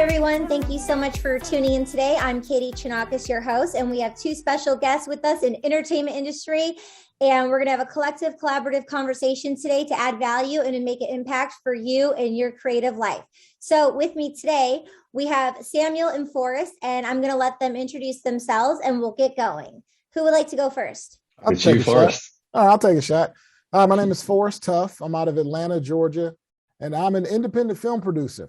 everyone. Thank you so much for tuning in today. I'm Katie Chinakis, your host, and we have two special guests with us in entertainment industry. And we're going to have a collective, collaborative conversation today to add value and to make an impact for you and your creative life. So with me today, we have Samuel and Forrest, and I'm going to let them introduce themselves and we'll get going. Who would like to go first? I'll take a shot. I'll take a shot. My name is Forrest Tuff. I'm out of Atlanta, Georgia, and I'm an independent film producer.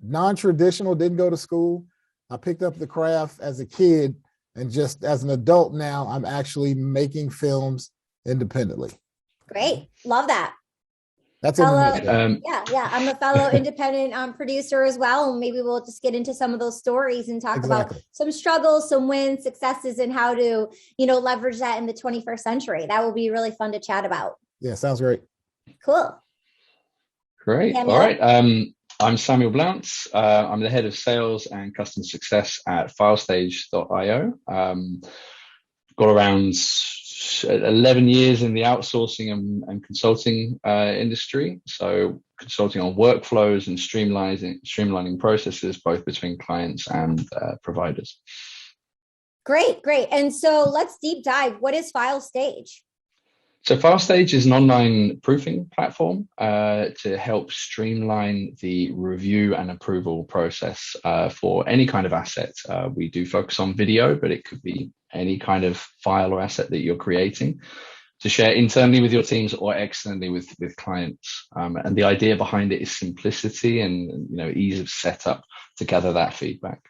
Non-traditional, didn't go to school. I picked up the craft as a kid, and just as an adult now, I'm actually making films independently. Great. Love that. That's it. Yeah. I'm a fellow independent producer as well. And maybe we'll just get into some of those stories and talk about some struggles, some wins, successes, and how to, leverage that in the 21st century. That will be really fun to chat about. Yeah, sounds great. Cool. Great. Samuel? All right. I'm Samuel Blountz. I'm the head of sales and customer success at Filestage.io. Got around 11 years in the outsourcing and consulting industry. So consulting on workflows and streamlining processes, both between clients and providers. Great. And so let's deep dive. What is Filestage? So Filestage is an online proofing platform to help streamline the review and approval process for any kind of asset. We do focus on video, but it could be any kind of file or asset that you're creating to share internally with your teams or externally with clients. And the idea behind it is simplicity and ease of setup to gather that feedback.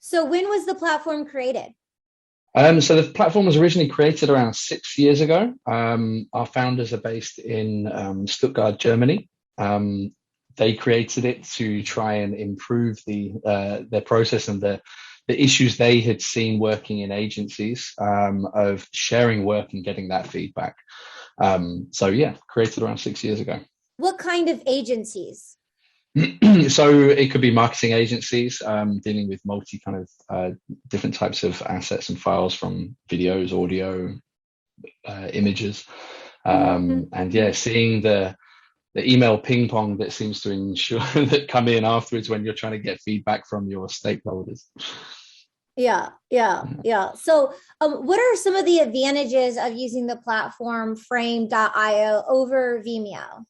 So when was the platform created? So the platform was originally created around 6 years ago. Our founders are based in Stuttgart, Germany. They created it to try and improve their process and the issues they had seen working in agencies of sharing work and getting that feedback. Created around 6 years ago. What kind of agencies? So it could be marketing agencies dealing with multi kind of different types of assets and files, from videos, audio, images, and seeing the email ping pong that seems to ensure that come in afterwards when you're trying to get feedback from your stakeholders. Yeah. So what are some of the advantages of using the platform Frame.io over Vimeo?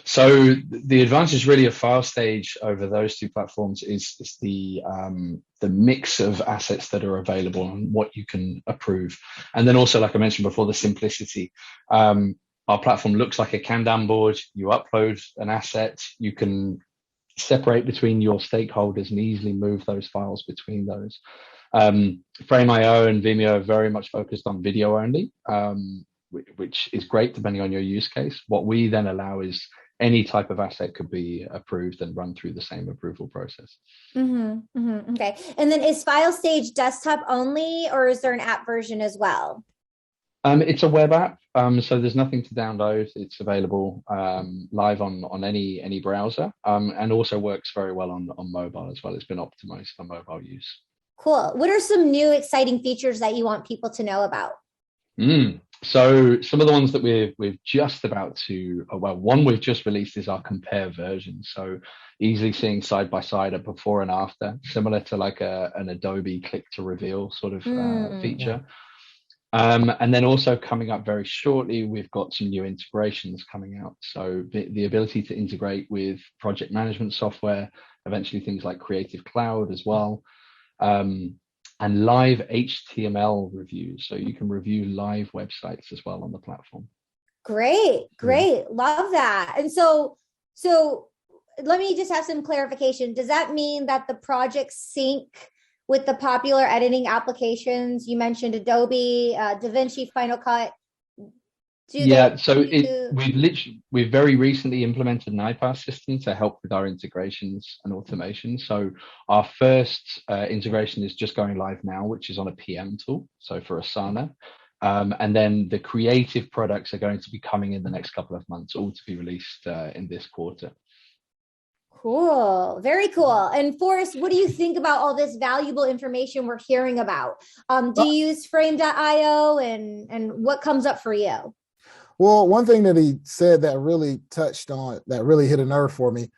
So the advantage really of Filestage over those two platforms is the mix of assets that are available and what you can approve. And then also, like I mentioned before, the simplicity. Our platform looks like a Kanban board. You upload an asset, you can separate between your stakeholders and easily move those files between those. Frameio and Vimeo are very much focused on video only, which is great depending on your use case. What we then allow is any type of asset could be approved and run through the same approval process. Okay. And then is Filestage desktop only, or is there an app version as well? It's a web app, so there's nothing to download. It's available live on any browser, and also works very well on mobile as well. It's been optimized for mobile use. Cool. What are some new exciting features that you want people to know about? So some of the ones that we've just about to, one we've just released is our compare version. So easily seeing side by side a before and after, similar to like an Adobe click to reveal sort of feature. And then also coming up very shortly, we've got some new integrations coming out. So the ability to integrate with project management software, eventually things like Creative Cloud as well. And live HTML reviews. So you can review live websites as well on the platform. Great. Love that. And so let me just have some clarification. Does that mean that the projects sync with the popular editing applications? You mentioned Adobe, DaVinci, Final Cut. We've very recently implemented an iPaaS system to help with our integrations and automation. So our first integration is just going live now, which is on a PM tool, so for Asana. And then the creative products are going to be coming in the next couple of months, all to be released in this quarter. Cool. Very cool. And Forrest, what do you think about all this valuable information we're hearing about? Do you use Frame.io and what comes up for you? Well, one thing that he said that really touched on, that really hit a nerve for me,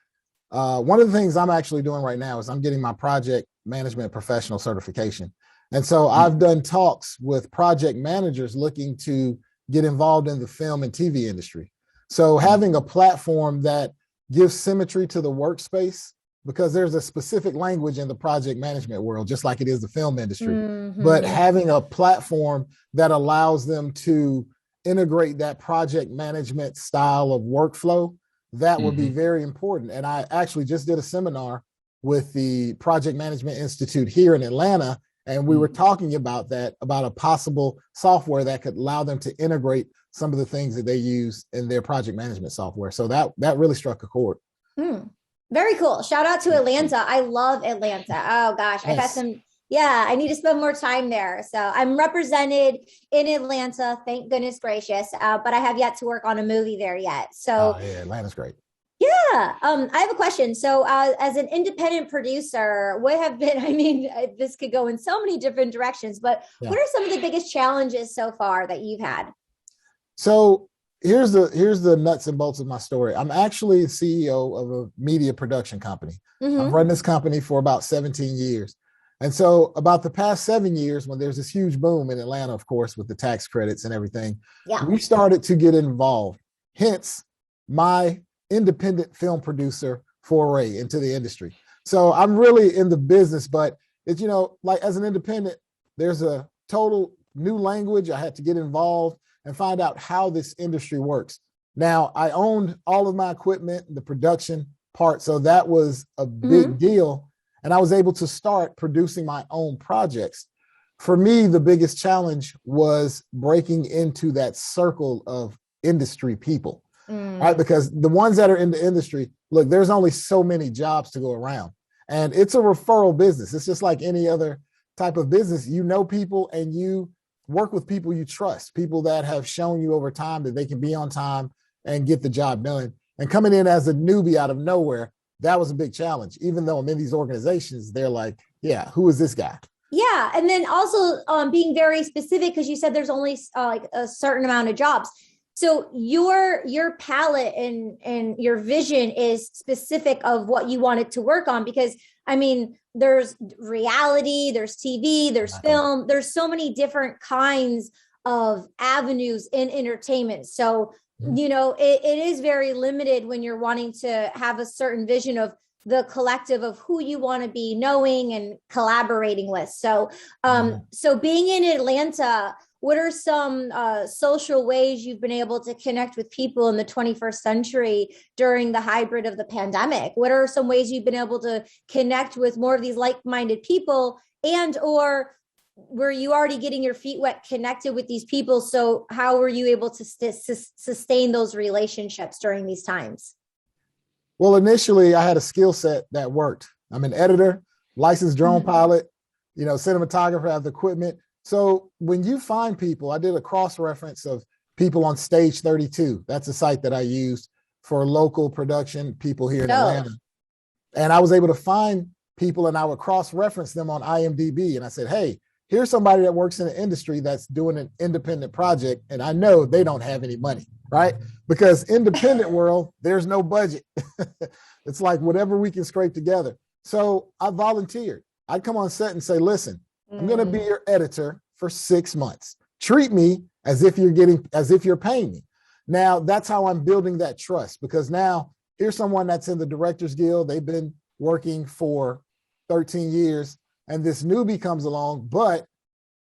One of the things I'm actually doing right now is I'm getting my project management professional certification. And so I've done talks with project managers looking to get involved in the film and TV industry. So having a platform that gives symmetry to the workspace, because there's a specific language in the project management world, just like it is the film industry, but having a platform that allows them to integrate that project management style of workflow, that would be very important. And I actually just did a seminar with the Project Management Institute here in Atlanta, and we were talking about that, about a possible software that could allow them to integrate some of the things that they use in their project management software. So that really struck a chord. Very cool. Shout out to Atlanta. I love Atlanta. Oh gosh, I've had some. Yeah, I need to spend more time there. So I'm represented in Atlanta, thank goodness gracious. But I have yet to work on a movie there yet. So yeah, Atlanta's great. Yeah. I have a question. So as an independent producer, what have been, I mean, this could go in so many different directions, but what are some of the biggest challenges so far that you've had? So here's the nuts and bolts of my story. I'm actually the CEO of a media production company. I've run this company for about 17 years. And so about the past 7 years, when there's this huge boom in Atlanta, of course, with the tax credits and everything, we started to get involved. Hence my independent film producer foray into the industry. So I'm really in the business, but it's, like as an independent, there's a total new language. I had to get involved and find out how this industry works. Now, I owned all of my equipment, the production part, so that was a big deal. And I was able to start producing my own projects. For me, the biggest challenge was breaking into that circle of industry people, right? Because the ones that are in the industry, look, there's only so many jobs to go around. And it's a referral business. It's just like any other type of business. You know people and you work with people you trust, people that have shown you over time that they can be on time and get the job done. And coming in as a newbie out of nowhere, that was a big challenge. Even though I'm in these organizations, they're like, yeah, who is this guy? Yeah. And then also being very specific, because you said there's only like a certain amount of jobs. So your palette and your vision is specific of what you wanted to work on, because I mean, there's reality, there's TV, there's film, there's so many different kinds of avenues in entertainment. So it is very limited when you're wanting to have a certain vision of the collective of who you want to be knowing and collaborating with. So, so being in Atlanta, what are some social ways you've been able to connect with people in the 21st century during the hybrid of the pandemic? What are some ways you've been able to connect with more of these like-minded people, and or were you already getting your feet wet connected with these people? So how were you able to sustain those relationships during these times? Well, initially I had a skill set that worked. I'm an editor, licensed drone pilot, cinematographer, I have the equipment. So when you find people, I did a cross-reference of people on Stage 32. That's a site that I used for local production people here in Atlanta. And I was able to find people and I would cross-reference them on IMDb. And I said, hey, here's somebody that works in the industry that's doing an independent project, and I know they don't have any money, right? Because independent world, there's no budget. It's like whatever we can scrape together. So I volunteered. I'd come on set and say, listen, I'm going to be your editor for 6 months. Treat me as if you're paying me. Now that's how I'm building that trust, because now here's someone that's in the Directors Guild. They've been working for 13 years. And this newbie comes along, but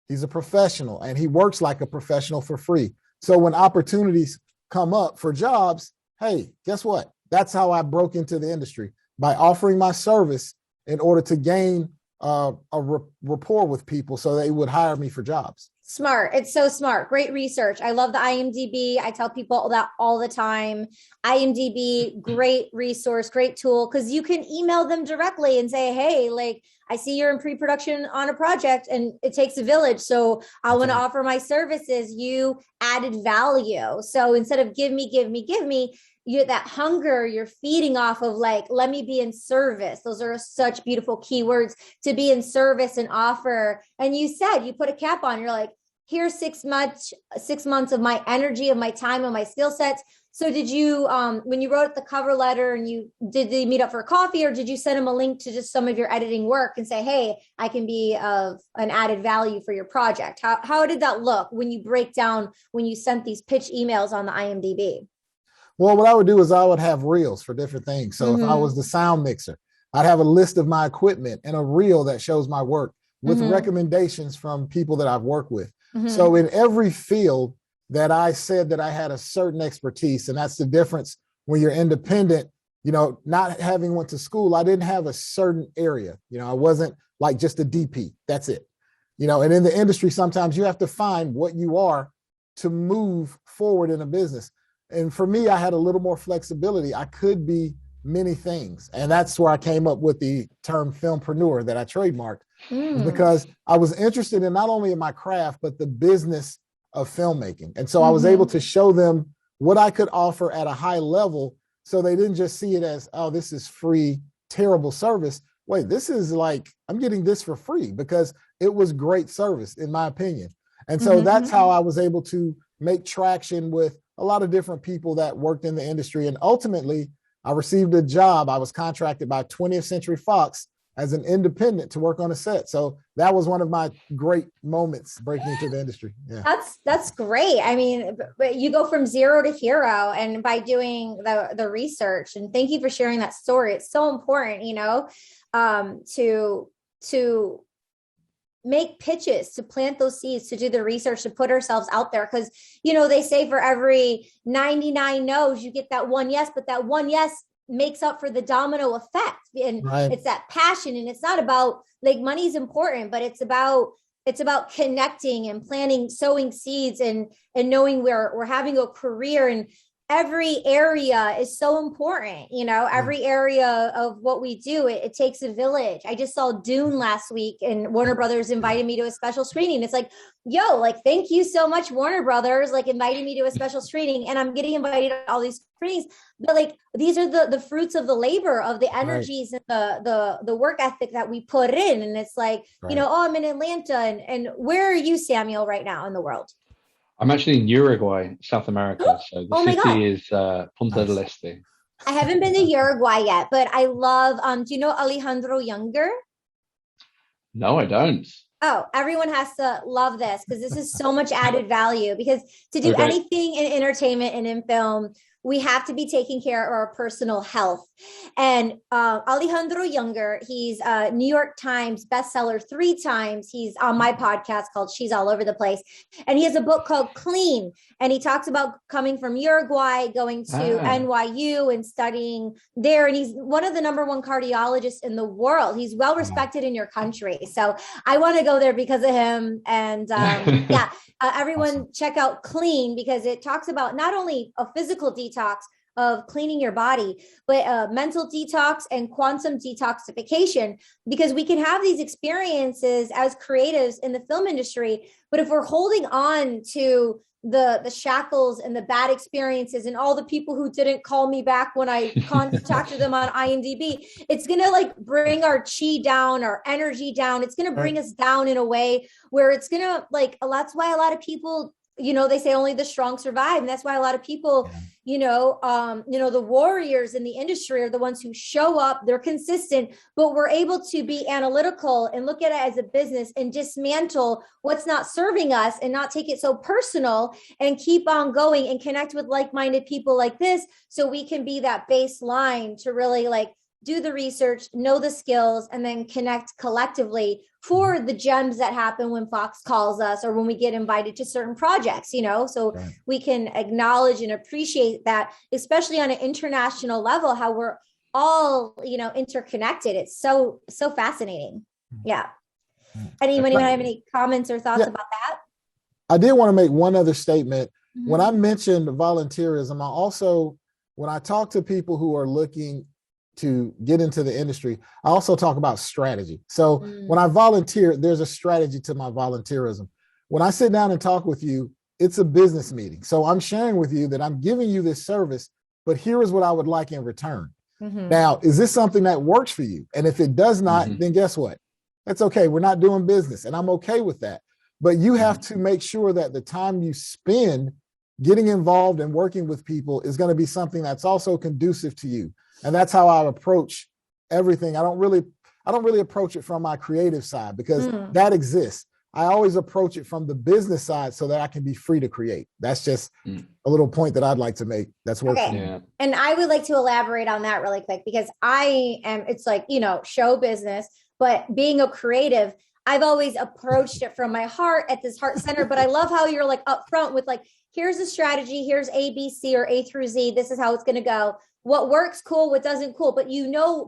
he's a professional and he works like a professional for free. So when opportunities come up for jobs, hey, guess what? That's how I broke into the industry, by offering my service in order to gain rapport with people so they would hire me for jobs. Smart. It's so smart. Great research. I love the IMDb. I tell people that all the time. IMDb, great resource, great tool, because you can email them directly and say, hey, like, I see you're in pre-production on a project and it takes a village. So I want to offer my services. You added value. So instead of give me, you that hunger you're feeding off of, like, let me be in service. Those are such beautiful keywords, to be in service and offer. And you said, you put a cap on, you're like, here's 6 months of my energy, of my time, of my skill sets. So did you, when you wrote the cover letter and did they meet up for coffee, or did you send them a link to just some of your editing work and say, hey, I can be of an added value for your project? How did that look when you break down, when you sent these pitch emails on the IMDb? Well, what I would do is I would have reels for different things. So if I was the sound mixer, I'd have a list of my equipment and a reel that shows my work with recommendations from people that I've worked with. So in every field that I said that I had a certain expertise, and that's the difference when you're independent, not having went to school, I didn't have a certain area. I wasn't like just a DP. That's it. And in the industry, sometimes you have to find what you are to move forward in a business. And for me, I had a little more flexibility. I could be many things. And that's where I came up with the term Filmpreneur that I trademarked, because I was interested in not only in my craft, but the business of filmmaking. And so I was able to show them what I could offer at a high level, so they didn't just see it as, oh, this is free, terrible service. Wait, this is like, I'm getting this for free because it was great service, in my opinion. And so that's how I was able to make traction with a lot of different people that worked in the industry. And ultimately, I received a job. I was contracted by 20th Century Fox as an independent to work on a set. So that was one of my great moments breaking into the industry. Yeah. That's great. I mean, but you go from zero to hero, and by doing the research, and thank you for sharing that story. It's so important, to make pitches, to plant those seeds, to do the research, to put ourselves out there. Because, they say for every 99 no's, you get that one yes, but that one yes makes up for the domino effect. And it's that passion. And it's not about, like, money's important, but it's about connecting and planting, sowing seeds, and knowing we're having a career, and every area is so important. Every area of what we do, it takes a village. I just saw Dune last week, and Warner Brothers invited me to a special screening. It's like, thank you so much, Warner Brothers, inviting me to a special screening, and I'm getting invited to all these screenings. But these are the fruits of the labor, of the energies, and the work ethic that we put in. And it's like, I'm in Atlanta, and where are you, Samuel, right now in the world? I'm actually in Uruguay, South America. So the city is Punta del Este. I haven't been to Uruguay yet, but I love, do you know Alejandro Younger? No, I don't. Oh, everyone has to love this, because this is so much added value. Because to do anything in entertainment and in film, we have to be taking care of our personal health. And Alejandro Younger, he's a New York Times bestseller 3 times. He's on my podcast called She's All Over the Place. And he has a book called Clean. And he talks about coming from Uruguay, going to NYU and studying there. And he's one of the #1 cardiologists in the world. He's well respected in your country. So I want to go there because of him. And everyone check out Clean, because it talks about not only a physical detox of cleaning your body, but mental detox and quantum detoxification, because we can have these experiences as creatives in the film industry. But if we're holding on to the shackles and the bad experiences and all the people who didn't call me back when I contacted them on IMDb, it's going to bring our chi down, our energy down. It's going to bring us down in a way where it's going to that's why a lot of people, they say only the strong survive. And that's why a lot of people, the warriors in the industry are the ones who show up, they're consistent, but we're able to be analytical and look at it as a business and dismantle what's not serving us and not take it so personal, and keep on going and connect with like-minded people like this, so we can be that baseline to really do the research, know the skills, and then connect collectively for the gems that happen when Fox calls us or when we get invited to certain projects, so we can acknowledge and appreciate that, especially on an international level, how we're all, interconnected. It's so fascinating. Yeah. Anyone have any comments or thoughts about that? I did want to make one other statement. When I mentioned volunteerism, when I talk to people who are looking to get into the industry, I also talk about strategy. So when I volunteer, there's a strategy to my volunteerism. When I sit down and talk with you, it's a business meeting. So I'm sharing with you that I'm giving you this service, but here is what I would like in return. Now, is this something that works for you? And if it does not, then guess what? That's okay. We're not doing business, and I'm okay with that. but you have to make sure that the time you spend getting involved and working with people is going to be something that's also conducive to you. And that's how I approach everything. I don't really approach it from my creative side, because that exists. I always approach it from the business side so that I can be free to create. That's just a little point that I'd like to make. That's worked for me. Yeah. And I would like to elaborate on that really quick, because it's like, show business, but being a creative, I've always approached it from my heart at this heart center. But I love how you're like upfront with like, here's a strategy, here's A, B, C, or A through Z. This is how it's going to go. What works, cool. What doesn't, cool. But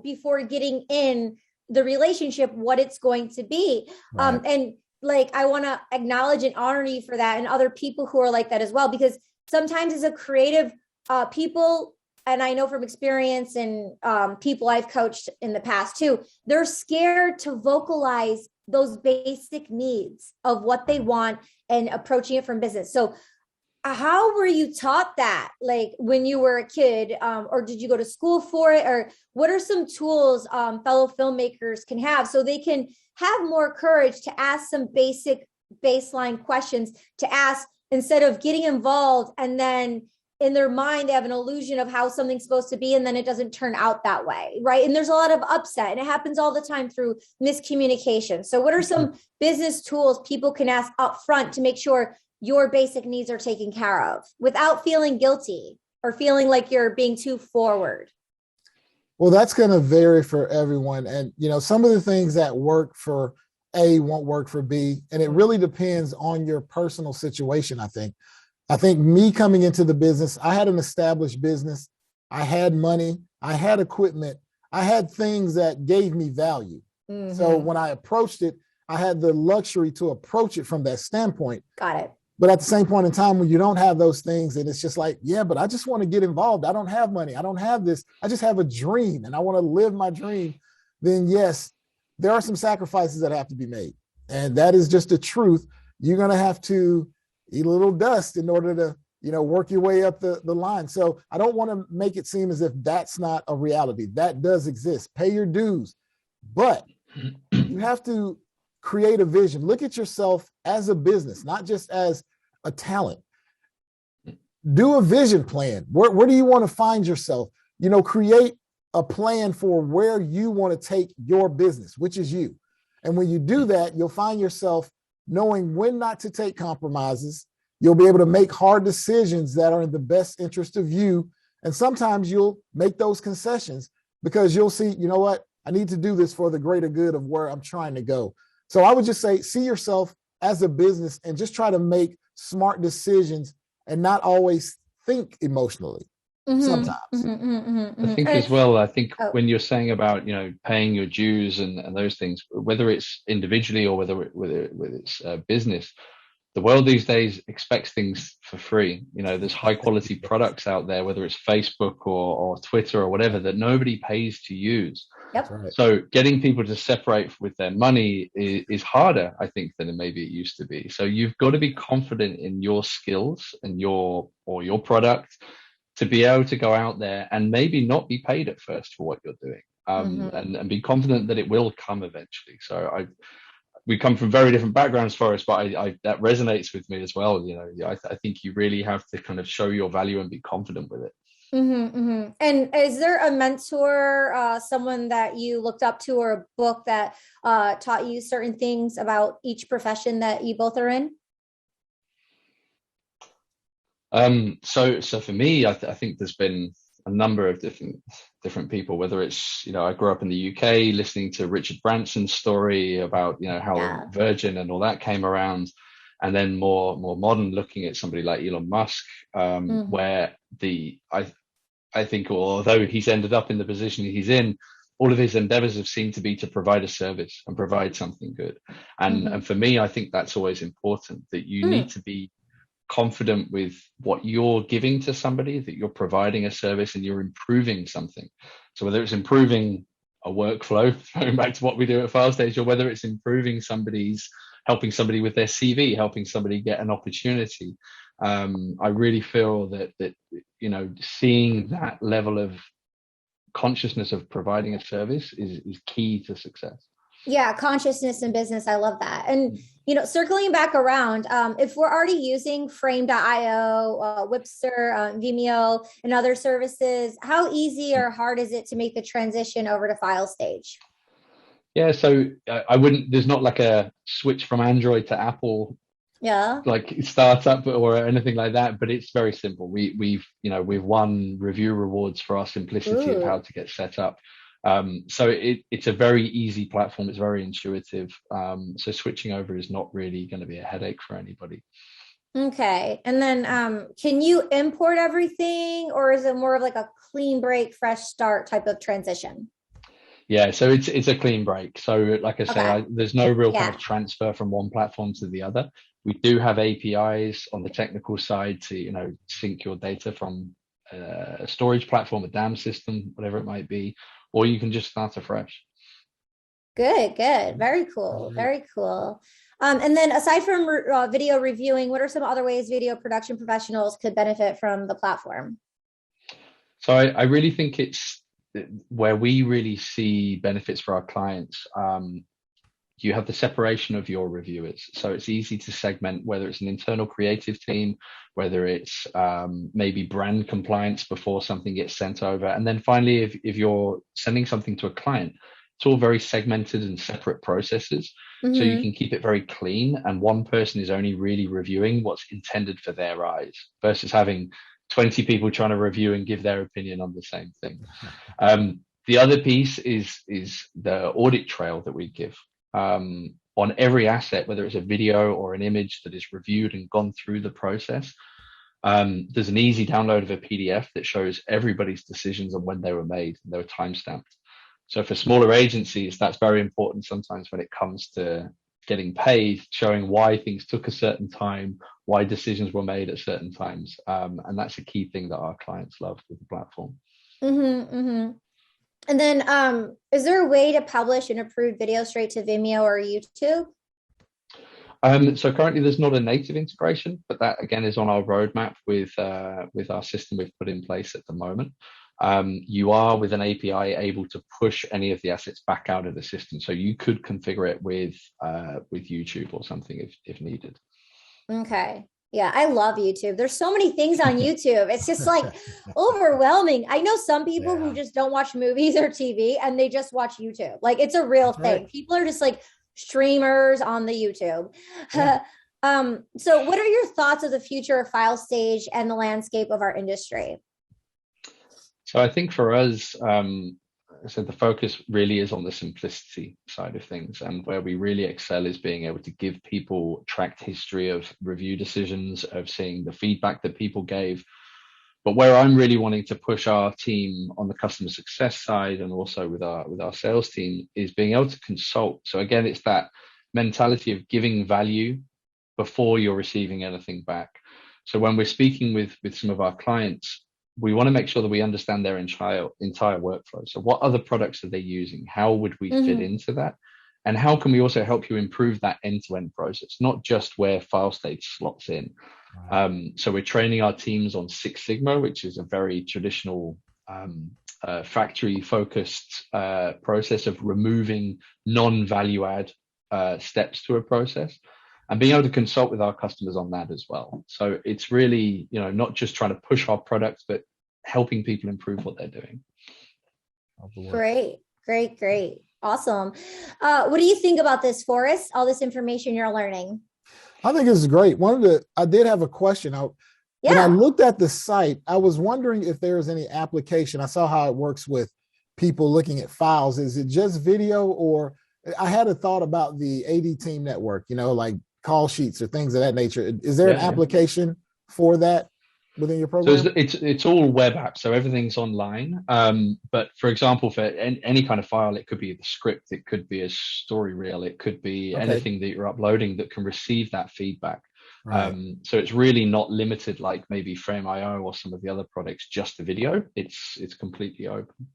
before getting in the relationship, what it's going to be. Right. And like, I want to acknowledge and honor you for that, and other people who are like that as well, because sometimes as a creative people, and I know from experience and people I've coached in the past too, they're scared to vocalize those basic needs of what they want and approaching it from business. So how were you taught that, like when you were a kid, or did you go to school for it? Or what are some tools fellow filmmakers can have so they can have more courage to ask some basic baseline questions to ask, instead of getting involved and then in their mind they have an illusion of how something's supposed to be and then it doesn't turn out that way, right? And there's a lot of upset, and it happens all the time through miscommunication. So what are some business tools people can ask up front to make sure your basic needs are taken care of without feeling guilty or feeling like you're being too forward? Well, that's going to vary for everyone. And, some of the things that work for A won't work for B. And it really depends on your personal situation, I think. I think me coming into the business, I had an established business. I had money. I had equipment. I had things that gave me value. Mm-hmm. So when I approached it, I had the luxury to approach it from that standpoint. Got it. But at the same point in time, when you don't have those things, and it's just like, yeah, but I just want to get involved. I don't have money. I don't have this. I just have a dream and I want to live my dream. Then yes, there are some sacrifices that have to be made. And that is just the truth. You're going to have to eat a little dust in order to, work your way up the line. So I don't want to make it seem as if that's not a reality. That does exist. Pay your dues. But you have to create a vision. Look at yourself as a business, not just as a talent. Do a vision plan. Where do you want to find yourself? Create a plan for where you want to take your business, which is you. And when you do that, you'll find yourself knowing when not to take compromises. You'll be able to make hard decisions that are in the best interest of you. And sometimes you'll make those concessions because you'll see, you know what? I need to do this for the greater good of where I'm trying to go. So I would just say, see yourself as a business and just try to make smart decisions and not always think emotionally. Sometimes. I think as well, when you're saying about, paying your dues and those things, whether it's individually or whether it's business, the world these days expects things for free. There's high quality products out there, whether it's Facebook or Twitter or whatever, that nobody pays to use. Yep. So getting people to separate with their money is harder, I think, than maybe it used to be. So you've got to be confident in your skills and your product to be able to go out there and maybe not be paid at first for what you're doing, and be confident that it will come eventually. So we come from very different backgrounds, Forrest, but I that resonates with me as well. I think you really have to kind of show your value and be confident with it. And is there a mentor, someone that you looked up to, or a book that taught you certain things about each profession that you both are in? So for me, I think there's been a number of different people, whether it's, I grew up in the UK listening to Richard Branson's story about, how Virgin and all that came around. And then more modern, looking at somebody like Elon Musk, where I think although he's ended up in the position he's in, all of his endeavors have seemed to be to provide a service and provide something good. And for me, I think that's always important, that you need to be confident with what you're giving to somebody, that you're providing a service and you're improving something. So whether it's improving a workflow, going back to what we do at Filestage, or whether it's helping somebody with their CV, helping somebody get an opportunity. I really feel that seeing that level of consciousness of providing a service is key to success. Yeah, consciousness in business. I love that. And, circling back around, if we're already using frame.io, Wipster, Vimeo, and other services, how easy or hard is it to make the transition over to Filestage? Yeah, so I wouldn't, there's not like a switch from Android to Apple, Yeah. like startup or anything like that, but it's very simple. We've won review rewards for our simplicity of how Ooh. to get set up. So it's a very easy platform. It's very intuitive. So switching over is not really going to be a headache for anybody. Okay. And then can you import everything, or is it more of like a clean break, fresh start type of transition? Yeah, so it's a clean break. So like I say, Okay. there's no real kind Yeah. of transfer from one platform to the other. We do have APIs on the technical side to sync your data from a storage platform, a DAM system, whatever it might be, or you can just start afresh. Good, good. Very cool. Very cool. And then aside from video reviewing, what are some other ways video production professionals could benefit from the platform? So I really think it's where we really see benefits for our clients. You have the separation of your reviewers. So it's easy to segment whether it's an internal creative team, whether it's maybe brand compliance before something gets sent over. And then finally, if you're sending something to a client, it's all very segmented and separate processes. So you Mm-hmm. can keep it very clean. And one person is only really reviewing what's intended for their eyes versus having 20 people trying to review and give their opinion on the same thing. The other piece is the audit trail that we give on every asset, whether it's a video or an image that is reviewed and gone through the process. There's an easy download of a PDF that shows everybody's decisions and when they were made, and they were timestamped. So for smaller agencies, that's very important sometimes when it comes to getting paid, showing why things took a certain time, why decisions were made at certain times. And that's a key thing that our clients love with the platform. Mm-hmm, mm-hmm. And then is there a way to publish an approved video straight to Vimeo or YouTube? So currently there's not a native integration, but that again is on our roadmap with our system we've put in place at the moment. You are with an API able to push any of the assets back out of the system. So you could configure it with YouTube or something if needed. Okay. Yeah, I love YouTube. There's so many things on YouTube. It's just like overwhelming. I know some people who just don't watch movies or TV and they just watch YouTube. Like it's a real thing. Right. People are just like streamers on the YouTube. Yeah. So what are your thoughts of the future of Filestage and the landscape of our industry? So I think for us, I said the focus really is on the simplicity side of things, and where we really excel is being able to give people tracked history of review decisions, of seeing the feedback that people gave. But where I'm really wanting to push our team on the customer success side and also with our sales team is being able to consult. So again, it's that mentality of giving value before you're receiving anything back. So when we're speaking with some of our clients, we want to make sure that we understand their entire workflow. So what other products are they using? How would we fit into that? And how can we also help you improve that end-to-end process, not just where Filestage slots in? So we're training our teams on Six Sigma, which is a very traditional factory-focused process of removing non-value add steps to a process, and being able to consult with our customers on that as well. So it's really, not just trying to push our products, but helping people improve what they're doing. Great, great, great. Awesome. What do you think about this, Forrest? All this information you're learning? I think it's great. I did have a question. When I looked at the site, I was wondering if there was any application. I saw how it works with people looking at files. Is it just video, or I had a thought about the AD team network, like call sheets or things of that nature. Is there an application for that within your program? So it's all web apps, so everything's online. But for example, for any kind of file, it could be the script, it could be a story reel, it could be anything that you're uploading that can receive that feedback. Right. So it's really not limited like maybe Frameio or some of the other products, just the video. It's completely open.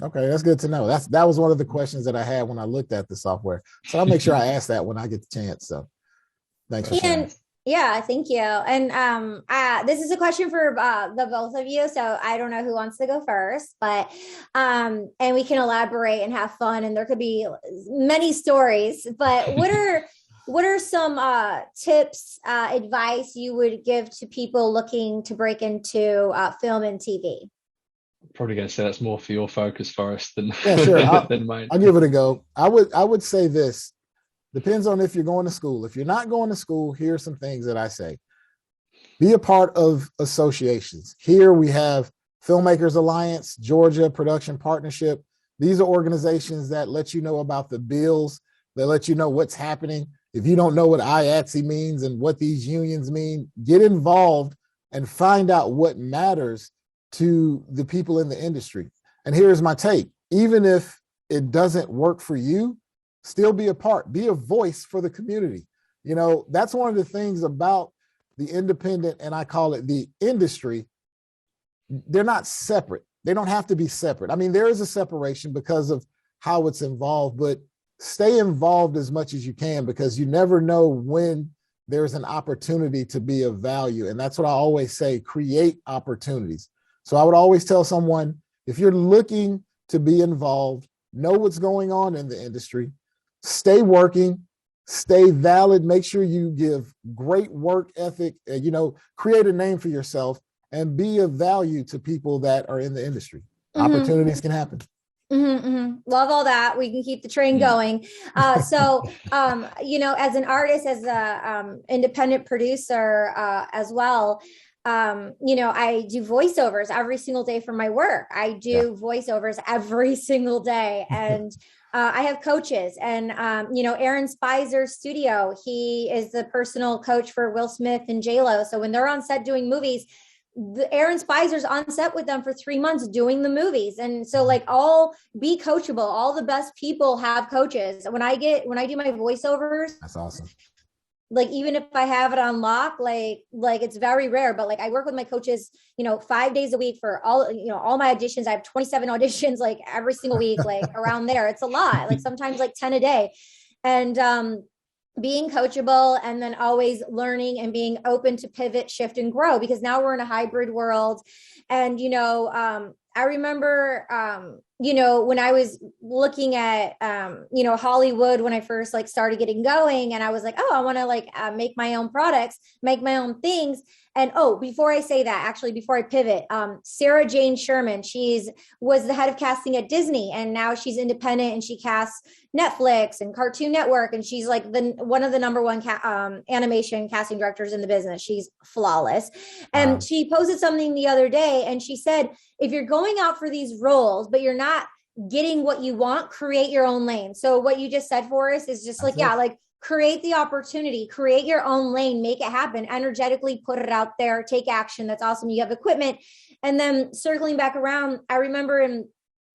Okay, that's good to know. That was one of the questions that I had when I looked at the software. So I'll make sure I ask that when I get the chance. So thanks for sharing. Yeah, thank you. And this is a question for the both of you. So I don't know who wants to go first, but and we can elaborate and have fun. And there could be many stories. But what are some tips, advice you would give to people looking to break into film and TV? Probably going to say that's more for your focus, Forrest, than Yeah, sure. than mine. I'll give it a go. I would say this. Depends on if you're going to school. If you're not going to school, here's some things that I say. Be a part of associations. Here we have Filmmakers Alliance, Georgia Production Partnership. These are organizations that let you know about the bills, that let you know what's happening. If you don't know what IATSE means and what these unions mean, get involved and find out what matters to the people in the industry. And here's my take. Even if it doesn't work for you, still be a part, be a voice for the community. You know, that's one of the things about the independent, and I call it the industry. They're not separate. They don't have to be separate. I mean, there is a separation because of how it's involved, but stay involved as much as you can, because you never know when there's an opportunity to be of value. And that's what I always say, create opportunities. So I would always tell someone, if you're looking to be involved, know what's going on in the industry, stay working, stay valid, make sure you give great work ethic, create a name for yourself and be of value to people that are in the industry. Mm-hmm. Opportunities can happen. Mm-hmm, mm-hmm. Love all that. We can keep the train going. As an artist, as a independent producer as well, I do voiceovers every single day for my work. I do voiceovers every single day. And I have coaches, and, Aaron Spizer's studio, he is the personal coach for Will Smith and J-Lo. So when they're on set doing movies, Aaron Spizer's on set with them for 3 months doing the movies. And so be coachable. All the best people have coaches. When I do my voiceovers, that's awesome. Like, even if I have it on lock, like it's very rare, but like I work with my coaches, 5 days a week for all my auditions. I have 27 auditions, like every single week, like around there. It's a lot, like sometimes like 10 a day. And, being coachable, and then always learning and being open to pivot, shift, and grow, because now we're in a hybrid world. And, I remember, when I was looking at, Hollywood, when I first started getting going, and I was like, oh, I want to make my own products, make my own things. And before I say that, actually, before I pivot, Sarah Jane Sherman, was the head of casting at Disney, and now she's independent and she casts Netflix and Cartoon Network, and she's like one of the number one animation casting directors in the business. She's flawless. And she posted something the other day, and she said, if you're going out for these roles, but you're not getting what you want, create your own lane. So what you just said, Forrest, is just create the opportunity, create your own lane, make it happen, energetically put it out there, take action. That's awesome. You have equipment. And then circling back around, I remember in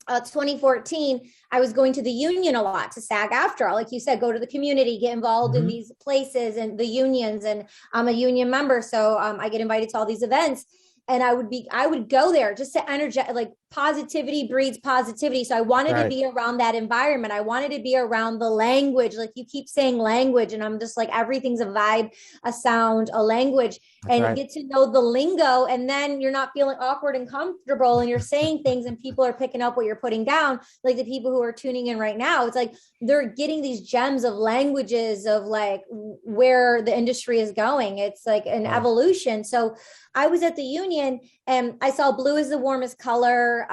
2014, I was going to the union a lot, to SAG-AFTRA, like you said, go to the community, get involved in these places and the unions. And I'm a union member, so I get invited to all these events. And I would go there just to energize, like positivity breeds positivity. So I wanted to be around that environment. I wanted to be around the language. Like you keep saying language, and I'm just like, everything's a vibe, a sound, a language, and get to know the lingo. And then you're not feeling awkward and comfortable, and you're saying things and people are picking up what you're putting down. Like the people who are tuning in right now, it's like, they're getting these gems of languages of like where the industry is going. It's like an evolution. So I was at the union and I saw blue is the warmest color.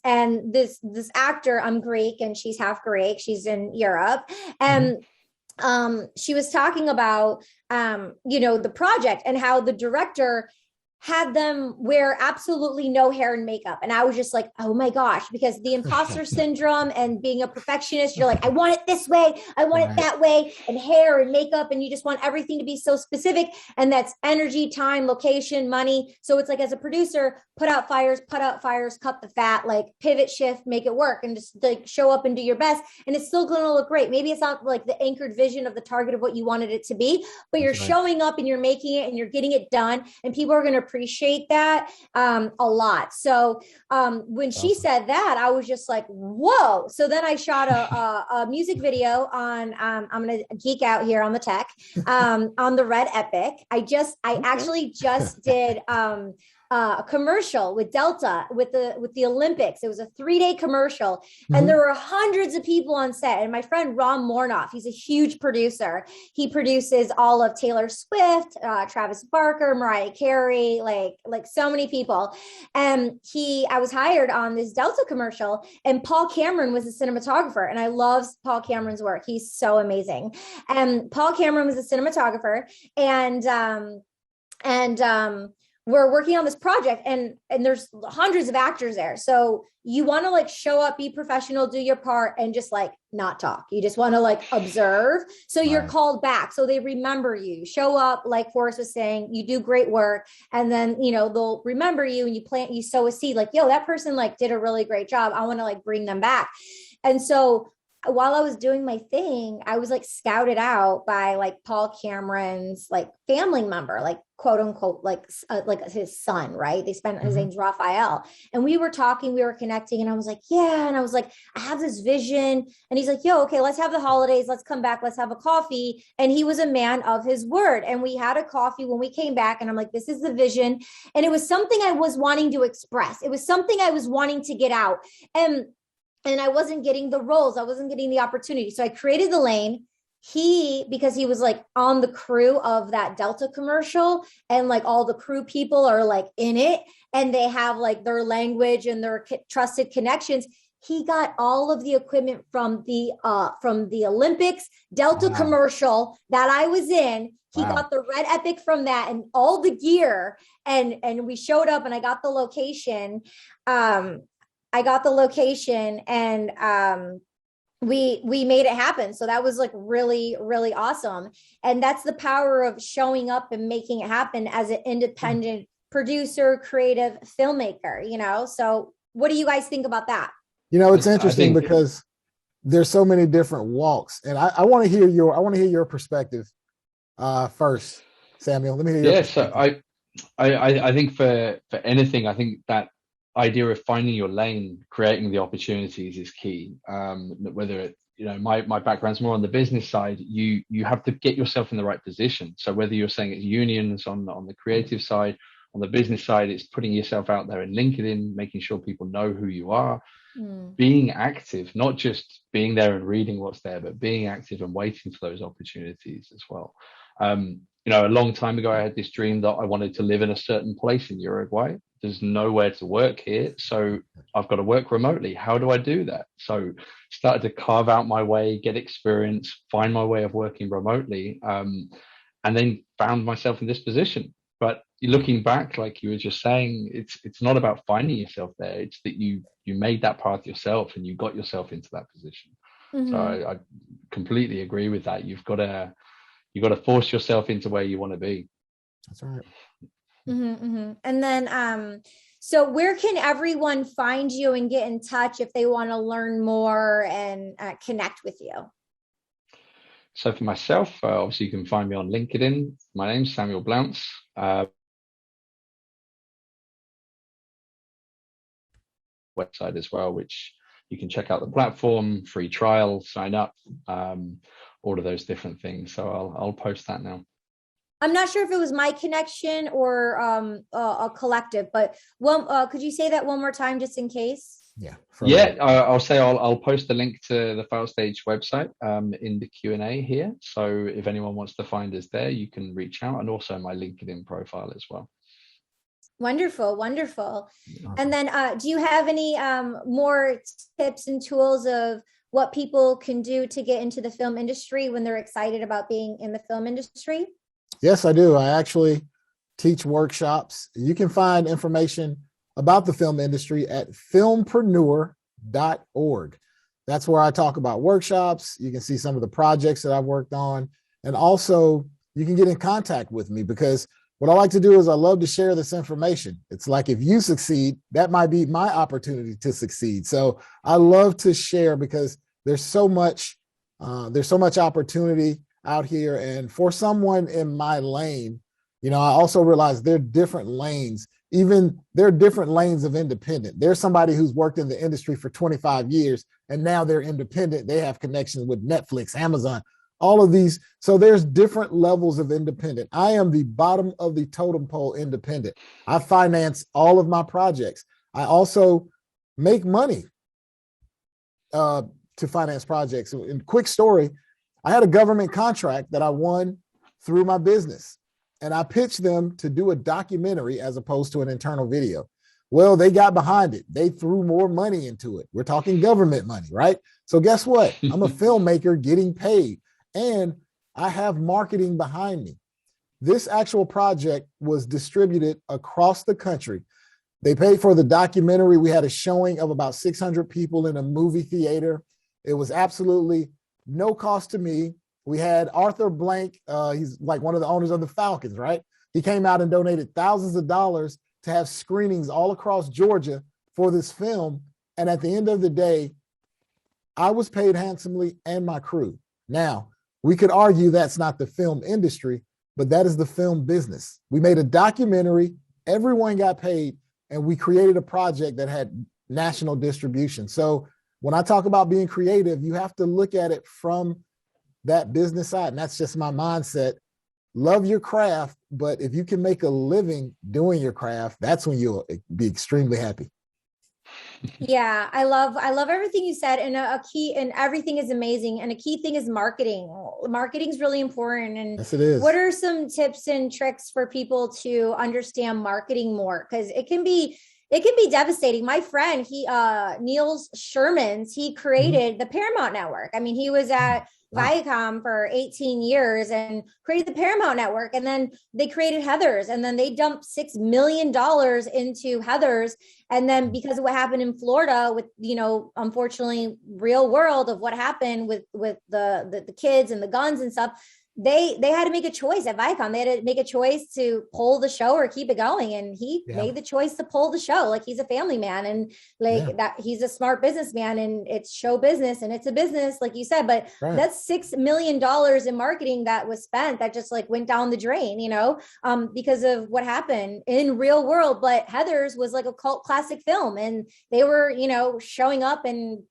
And this actor, I'm Greek and she's half Greek. She's in Europe. And she was talking about, the project and how the director had them wear absolutely no hair and makeup. And I was just like, oh my gosh, because the imposter syndrome and being a perfectionist, you're like, I want it this way, I want it that way, and hair and makeup. And you just want everything to be so specific. And that's energy, time, location, money. So it's like, as a producer, put out fires, cut the fat, like pivot, shift, make it work, and just like show up and do your best. And it's still going to look great. Maybe it's not like the anchored vision of the target of what you wanted it to be, but you're showing up and you're making it and you're getting it done. And people are going to appreciate that a lot. So when she said that, I was just like, whoa. So then I shot a music video on, I'm going to geek out here on the tech, on the Red Epic. I actually just did a commercial with Delta with the Olympics. It was a 3-day commercial, and there were hundreds of people on set. And my friend Ron Mornoff, he's a huge producer. He produces all of Taylor Swift, Travis Barker, Mariah Carey, like so many people. And I was hired on this Delta commercial, and Paul Cameron was the cinematographer. And I love Paul Cameron's work. He's so amazing. And Paul Cameron was the cinematographer, and we're working on this project, and there's hundreds of actors there. So you want to like show up, be professional, do your part, and just like not talk. You just want to like observe. So you're called back. So they remember you. Show up, like Forrest was saying, you do great work. And then, they'll remember you, and you sow a seed like, yo, that person like did a really great job. I want to like bring them back. And so while I was doing my thing, I was like scouted out by like Paul Cameron's like family member, like quote unquote, like his son, right? His name's Raphael. And we were talking, we were connecting, and I was like, yeah. And I was like, I have this vision. And he's like, yo, okay, let's have the holidays. Let's come back. Let's have a coffee. And he was a man of his word. And we had a coffee when we came back, and I'm like, this is the vision. And it was something I was wanting to express. It was something I was wanting to get out. And I wasn't getting the roles. I wasn't getting the opportunity. So I created the lane. Because he was like on the crew of that Delta commercial, and like all the crew people are like in it, and they have like their language and their trusted connections. He got all of the equipment from the Olympics Delta commercial that I was in. He got the Red Epic from that and all the gear. And we showed up, and I got the location. And we made it happen. So that was like really, really awesome. And that's the power of showing up and making it happen as an independent producer, creative filmmaker, So what do you guys think about that? It's interesting because there's so many different walks, and I want to hear your perspective first, Samuel. Let me hear your perspective. So I think for anything, I think that idea of finding your lane, creating the opportunities is key. Whether it, my background's more on the business side, you have to get yourself in the right position. So whether you're saying it's unions on the creative side, on the business side, it's putting yourself out there in LinkedIn, making sure people know who you are, being active, not just being there and reading what's there, but being active and waiting for those opportunities as well. A long time ago, I had this dream that I wanted to live in a certain place in Uruguay. There's nowhere to work here, so I've got to work remotely. How do I do that? So started to carve out my way, get experience, find my way of working remotely, and then found myself in this position. But looking back, like you were just saying, it's not about finding yourself there. It's that you made that path yourself, and you got yourself into that position. So I completely agree with that. You've got to force yourself into where you want to be. That's right. And then, so where can everyone find you and get in touch if they want to learn more and connect with you? So for myself, obviously you can find me on LinkedIn. My name's Samuel Blounce. Website as well, which you can check out the platform, free trial, sign up, all of those different things. So I'll post that now. I'm not sure if it was my connection or a collective, but could you say that one more time just in case? I'll say I'll post the link to the Filestage website in the Q&A here. So if anyone wants to find us there, you can reach out, and also my LinkedIn profile as well. Wonderful. Awesome. And then do you have any more tips and tools of what people can do to get into the film industry when they're excited about being in the film industry? Yes, I do. I actually teach workshops. You can find information about the film industry at filmpreneur.org. That's where I talk about workshops. You can see some of the projects that I've worked on. And also you can get in contact with me, because what I like to do is I love to share this information. It's like, if you succeed, that might be my opportunity to succeed. So I love to share, because there's so much opportunity out here. And for someone in my lane, I also realized there are different lanes. Even there are different lanes of independent. There's somebody who's worked in the industry for 25 years and now they're independent. They have connections with Netflix, Amazon, all of these. So there's different levels of independent. I am the bottom of the totem pole independent. I finance all of my projects. I also make money to finance projects. And quick story, I had a government contract that I won through my business. And I pitched them to do a documentary as opposed to an internal video. Well, they got behind it. They threw more money into it. We're talking government money, right? So guess what? I'm a filmmaker getting paid and I have marketing behind me. This actual project was distributed across the country. They paid for the documentary. We had a showing of about 600 people in a movie theater. It was absolutely no cost to me. We had Arthur Blank. He's like one of the owners of the Falcons, right? He came out and donated thousands of dollars to have screenings all across Georgia for this film. And at the end of the day, I was paid handsomely and my crew. Now, we could argue that's not the film industry, but that is the film business. We made a documentary, everyone got paid, and we created a project that had national distribution. So when I talk about being creative, you have to look at it from that business side. And that's just my mindset. Love your craft, but if you can make a living doing your craft, that's when you'll be extremely happy. Yeah, I love everything you said. And a key, and everything is amazing. And a key thing is marketing. Marketing is really important. And yes, it is. What are some tips and tricks for people to understand marketing more? Because it can be devastating. My friend, Neil Sherman's, he created the Paramount Network. I mean, he was at Viacom for 18 years and created the Paramount Network. And then they created Heathers, and then they dumped $6 million into Heathers. And then because of what happened in Florida with, unfortunately, real world of what happened with the kids and the guns and stuff, they had to make a choice at Viacom. They had to make a choice to pull the show or keep it going. And he made the choice to pull the show. Like, he's a family man and that he's a smart businessman, and it's show business and it's a business, like you said, but that's $6 million in marketing that was spent that just like went down the drain, because of what happened in real world. But Heathers was like a cult classic film, and they were, showing up and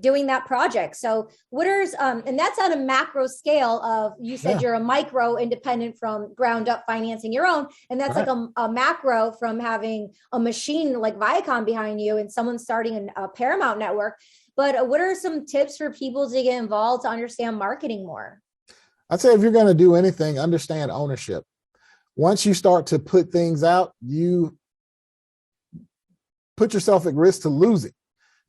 doing that project. So what are, and that's on a macro scale of, you said you're a micro independent from ground up financing your own. And that's like a macro from having a machine like Viacom behind you and someone starting a Paramount Network. But what are some tips for people to get involved to understand marketing more? I'd say if you're going to do anything, understand ownership. Once you start to put things out, you put yourself at risk to losing.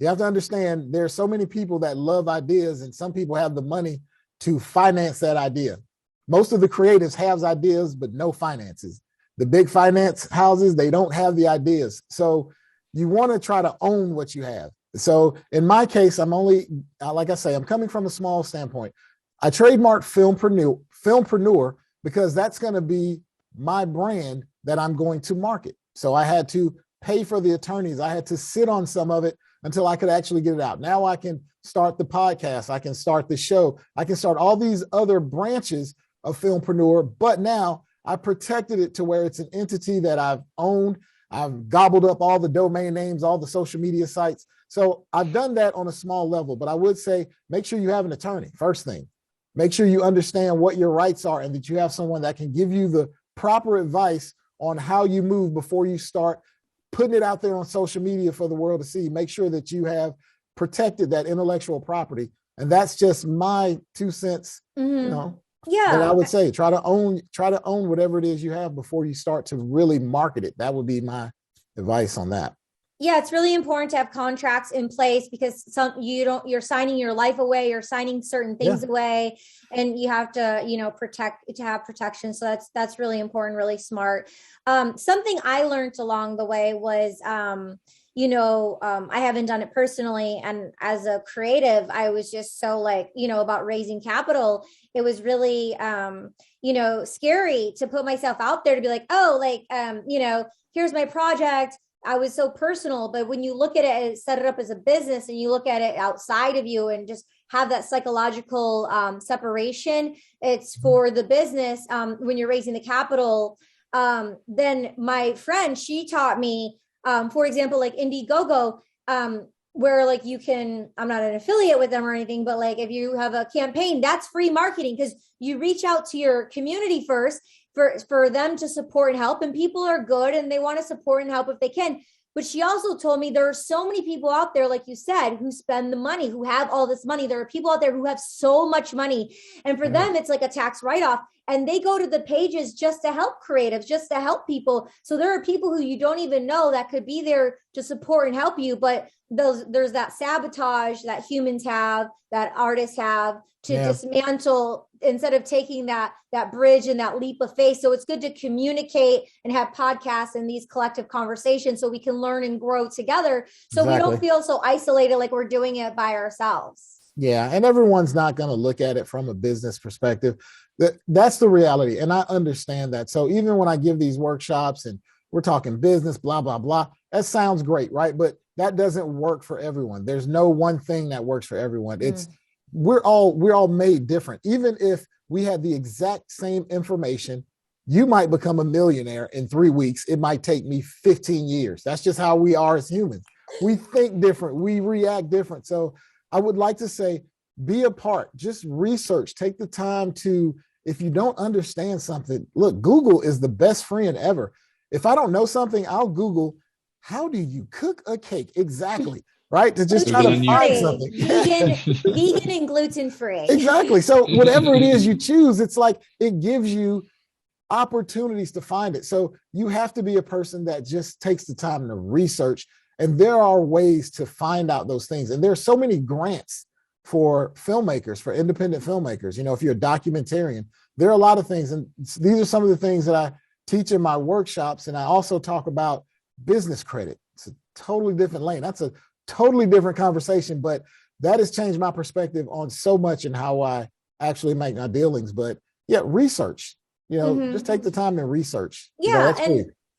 You have to understand there are so many people that love ideas, and some people have the money to finance that idea. Most of the creatives have ideas, but no finances. The big finance houses, they don't have the ideas. So you want to try to own what you have. So in my case, like I say, I'm coming from a small standpoint. I trademarked Filmpreneur because that's going to be my brand that I'm going to market. So I had to pay for the attorneys. I had to sit on some of it until I could actually get it out. Now I can start the podcast. I can start the show. I can start all these other branches of Filmpreneur, but now I protected it to where it's an entity that I've owned. I've gobbled up all the domain names, all the social media sites. So I've done that on a small level, but I would say, make sure you have an attorney. First thing, make sure you understand what your rights are and that you have someone that can give you the proper advice on how you move before you start putting it out there on social media for the world to see. Make sure that you have protected that intellectual property. And that's just my 2 cents, that I would say, try to own whatever it is you have before you start to really market it. That would be my advice on that. Yeah, it's really important to have contracts in place because you're signing your life away, you're signing certain things away, and you have to, have protection. So that's really important, really smart. Something I learned along the way was, I haven't done it personally. And as a creative, I was just so about raising capital. It was really, scary to put myself out there to be like, here's my project. I was so personal, but when you look at it, set it up as a business and you look at it outside of you and just have that psychological separation. It's for the business when you're raising the capital. Then my friend, she taught me, for example, like Indiegogo, where like you can, I'm not an affiliate with them or anything, but like if you have a campaign, that's free marketing because you reach out to your community first for them to support and help. And people are good and they want to support and help if they can. But she also told me there are so many people out there, like you said, who spend the money, who have all this money. There are people out there who have so much money. And for them, it's like a tax write-off. And they go to the pages just to help creatives, just to help people. So there are people who you don't even know that could be there to support and help you. But there's that sabotage that humans have, that artists have to dismantle instead of taking that bridge and that leap of faith. So it's good to communicate and have podcasts and these collective conversations so we can learn and grow together. So we don't feel so isolated like we're doing it by ourselves. Yeah. And everyone's not going to look at it from a business perspective. That's the reality. And I understand that. So even when I give these workshops and we're talking business, blah, blah, blah, that sounds great, right? But that doesn't work for everyone. There's no one thing that works for everyone. We're all made different. Even if we had the exact same information, you might become a millionaire in 3 weeks. It might take me 15 years. That's just how we are as humans. We think different. We react different. So I would like to say, be a part, just research, take the time to, if you don't understand something, look, Google is the best friend ever. If I don't know something, I'll Google, how do you cook a cake? Exactly. Right? To just try to find something. Vegan and gluten-free. Exactly. So whatever it is you choose, it's like, it gives you opportunities to find it. So you have to be a person that just takes the time to research. And there are ways to find out those things. And there's so many grants for filmmakers, for independent filmmakers. You know, if you're a documentarian, there are a lot of things. And these are some of the things that I teach in my workshops. And I also talk about business credit. It's a totally different lane. That's a totally different conversation, but that has changed my perspective on so much and how I actually make my dealings. But yeah, research, just take the time and research. Yeah.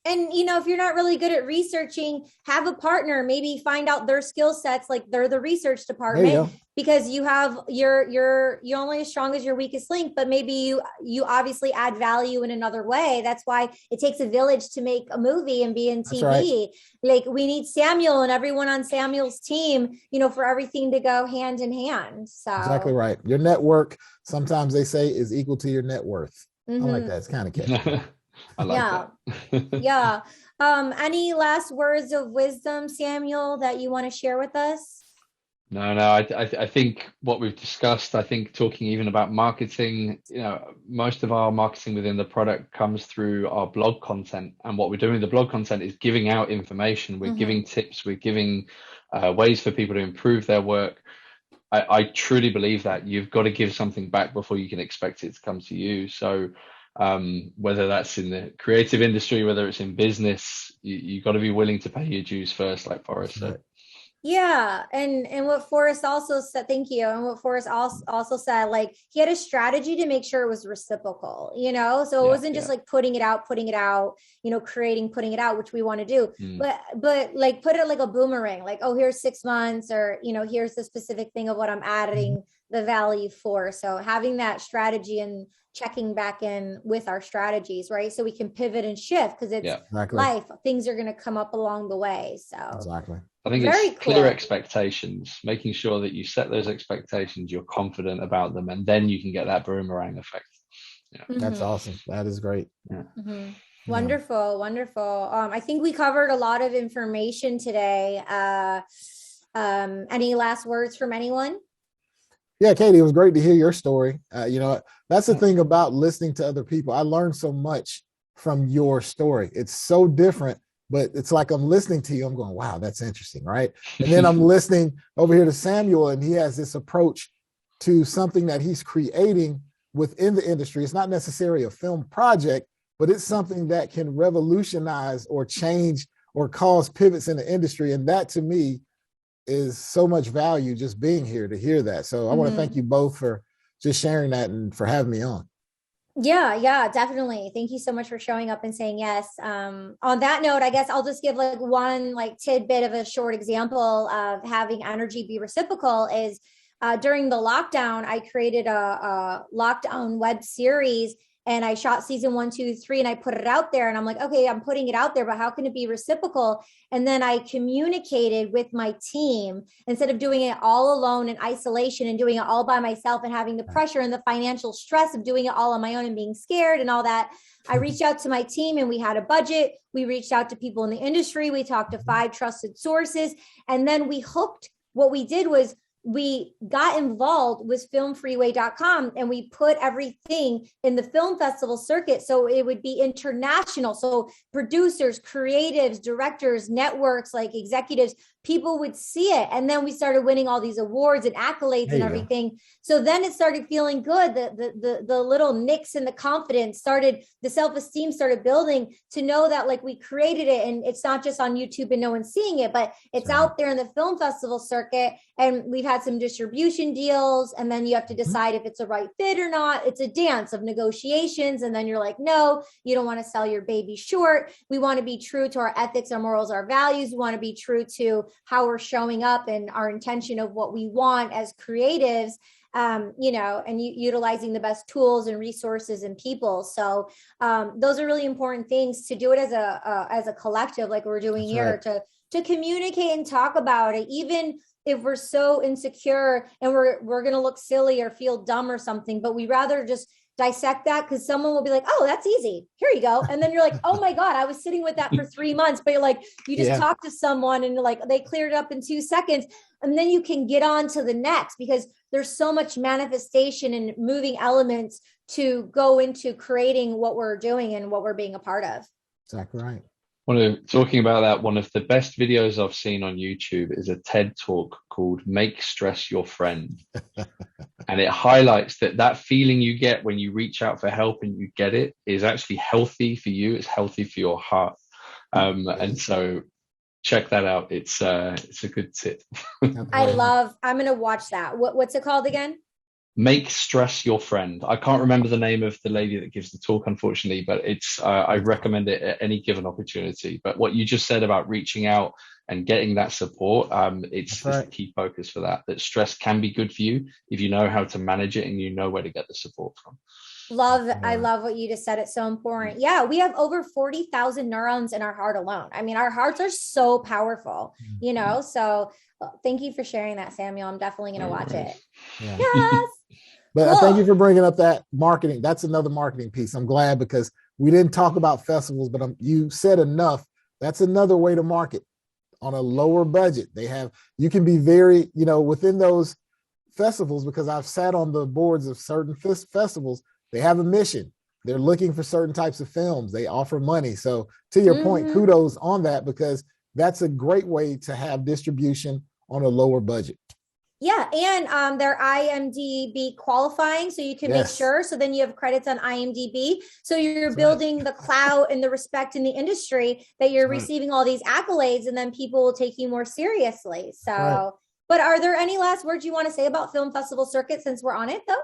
And, if you're not really good at researching, have a partner, maybe find out their skill sets, like they're the research department, because you're only as strong as your weakest link, but maybe you obviously add value in another way. That's why it takes a village to make a movie and be in TV. Right. Like we need Samuel and everyone on Samuel's team, for everything to go hand in hand. So exactly right. Your network, sometimes they say, is equal to your net worth. I like that. It's kind of catchy. I like that. Yeah. Any last words of wisdom, Samuel, that you want to share with us? No. I think what we've discussed, I think talking even about marketing, most of our marketing within the product comes through our blog content. And what we're doing with the blog content is giving out information. We're giving tips. We're giving ways for people to improve their work. I truly believe that you've got to give something back before you can expect it to come to you. So whether that's in the creative industry, whether it's in business, you got to be willing to pay your dues first, like Forrest said. Yeah. And what Forrest also said, thank you. And what Forrest also said, like he had a strategy to make sure it was reciprocal, so it wasn't just like putting it out, creating, putting it out, which we want to do, but like put it like a boomerang, like, oh, here's 6 months, or, here's the specific thing of what I'm adding the value for. So having that strategy and checking back in with our strategies, right? So we can pivot and shift because it's life. Things are going to come up along the way. So exactly. I think it's clear expectations, making sure that you set those expectations, you're confident about them, and then you can get that boomerang effect. Yeah. That's awesome. That is great. Yeah. Wonderful. I think we covered a lot of information today. Any last words from anyone? Yeah, Katie, it was great to hear your story. That's the thing about listening to other people. I learned so much from your story. It's so different, but it's like I'm listening to you. I'm going, wow, that's interesting, right? And then I'm listening over here to Samuel, and he has this approach to something that he's creating within the industry. It's not necessarily a film project, but it's something that can revolutionize or change or cause pivots in the industry. And that, to me, is so much value just being here to hear that. So I want to thank you both for just sharing that and for having me on. Yeah, definitely. Thank you so much for showing up and saying yes. On that note, I guess I'll just give like one tidbit of a short example of having energy be reciprocal is during the lockdown, I created a lockdown web series, and I shot season 1, 2, 3, and I put it out there, and I'm like, okay, I'm putting it out there, but how can it be reciprocal? And then I communicated with my team instead of doing it all alone in isolation and doing it all by myself and having the pressure and the financial stress of doing it all on my own and being scared and all that. I reached out to my team, and we had a budget. We reached out to people in the industry. We talked to 5 trusted sources, and then we hooked. What we did was we got involved with filmfreeway.com, and we put everything in the film festival circuit. So it would be international. So producers, creatives, directors, networks, like executives, people would see it. And then we started winning all these awards and accolades and everything. So then it started feeling good. The little nicks in the confidence started, the self-esteem started building to know that like we created it, and it's not just on YouTube and no one's seeing it, but it's out there in the film festival circuit. And we've had some distribution deals, and then you have to decide if it's a right fit or not. It's a dance of negotiations. And then you're like, no, you don't want to sell your baby short. We want to be true to our ethics, our morals, our values. We want to be true to how we're showing up and our intention of what we want as creatives, and utilizing the best tools and resources and people. So those are really important things to do it as a collective, like we're doing here, to communicate and talk about it, even if we're so insecure and we're going to look silly or feel dumb or something, but we rather just dissect that, because someone will be like, oh, that's easy. Here you go. And then you're like, oh my God, I was sitting with that for 3 months, but you're like, you just talk to someone and like, they cleared it up in 2 seconds. And then you can get on to the next, because there's so much manifestation and moving elements to go into creating what we're doing and what we're being a part of. Exactly right. Talking about that, one of the best videos I've seen on YouTube is a TED talk called Make Stress Your Friend. And it highlights that feeling you get when you reach out for help and you get it is actually healthy for you. It's healthy for your heart. And so check that out. It's a good tip. I'm going to watch that. What's it called again? Make Stress Your Friend. I can't remember the name of the lady that gives the talk, unfortunately, but it's I recommend it at any given opportunity. But what you just said about reaching out and getting that support, it's a key focus for that stress can be good for you if you know how to manage it and you know where to get the support from. I love what you just said. It's so important. Yeah, we have over 40,000 neurons in our heart alone. I mean, our hearts are so powerful, so thank you for sharing that, Samuel. I'm definitely going to watch it. Yeah. Yes. But Cool. Thank you for bringing up that marketing. That's another marketing piece. I'm glad, because we didn't talk about festivals, but you said enough. That's another way to market on a lower budget. You can be very, within those festivals, because I've sat on the boards of certain festivals. They have a mission. They're looking for certain types of films. They offer money. So to your point, kudos on that, because that's a great way to have distribution on a lower budget. Yeah, and they're IMDb qualifying, so you can make sure. So then you have credits on IMDb. So you're building the clout and the respect in the industry that you're receiving all these accolades, and then people will take you more seriously. So, but are there any last words you want to say about Film Festival Circuit since we're on it, though,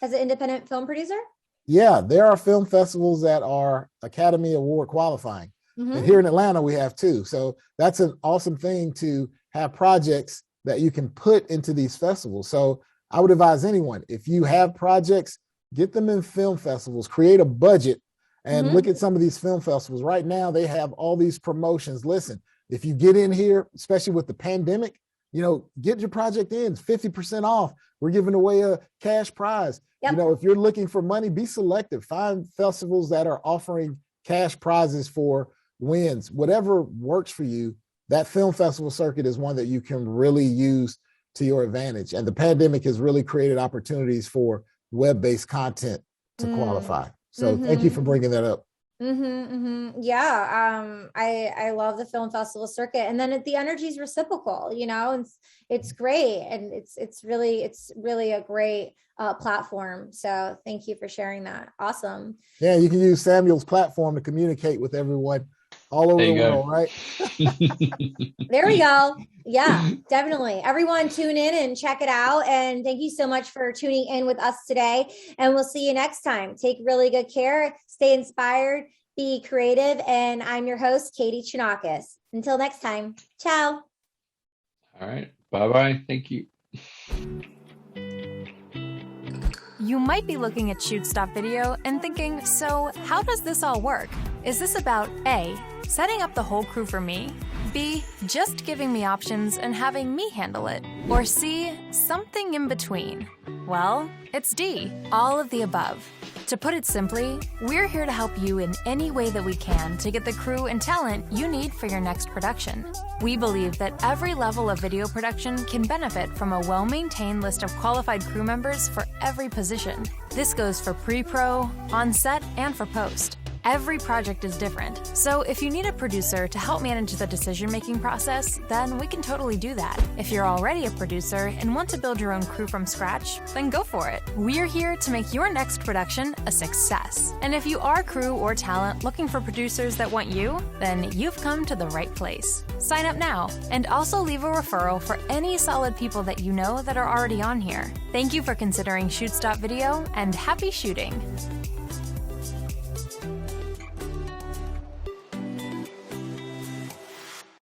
as an independent film producer? Yeah, there are film festivals that are Academy Award qualifying. And here in Atlanta, we have 2. So that's an awesome thing to have projects that you can put into these festivals. So I would advise anyone, if you have projects, get them in film festivals, create a budget, and look at some of these film festivals. Right now, they have all these promotions. Listen, if you get in here, especially with the pandemic, get your project in, 50% off. We're giving away a cash prize. Yep. If you're looking for money, be selective. Find festivals that are offering cash prizes for wins. Whatever works for you. That film festival circuit is one that you can really use to your advantage. And the pandemic has really created opportunities for web-based content to qualify. So thank you for bringing that up. Yeah. I love the film festival circuit, and then the energy is reciprocal, it's great. And it's really a great platform. So thank you for sharing that. Awesome. Yeah. You can use Samuel's platform to communicate with everyone all over the world, right? There we go. Yeah, definitely. Everyone tune in and check it out. And thank you so much for tuning in with us today. And we'll see you next time. Take really good care. Stay inspired. Be creative. And I'm your host, Katie Chonakis. Until next time. Ciao. All right. Bye-bye. Thank you. You might be looking at Shoot Stop Video and thinking, so how does this all work? Is this about A, setting up the whole crew for me, B, just giving me options and having me handle it, or C, something in between? Well, it's D, all of the above. To put it simply, we're here to help you in any way that we can to get the crew and talent you need for your next production. We believe that every level of video production can benefit from a well-maintained list of qualified crew members for every position. This goes for pre-pro, on-set, and for post. Every project is different, so if you need a producer to help manage the decision-making process, then we can totally do that. If you're already a producer and want to build your own crew from scratch, then go for it. We're here to make your next production a success. And if you are crew or talent looking for producers that want you, then you've come to the right place. Sign up now, and also leave a referral for any solid people that you know that are already on here. Thank you for considering Shoot Stop Video, and happy shooting!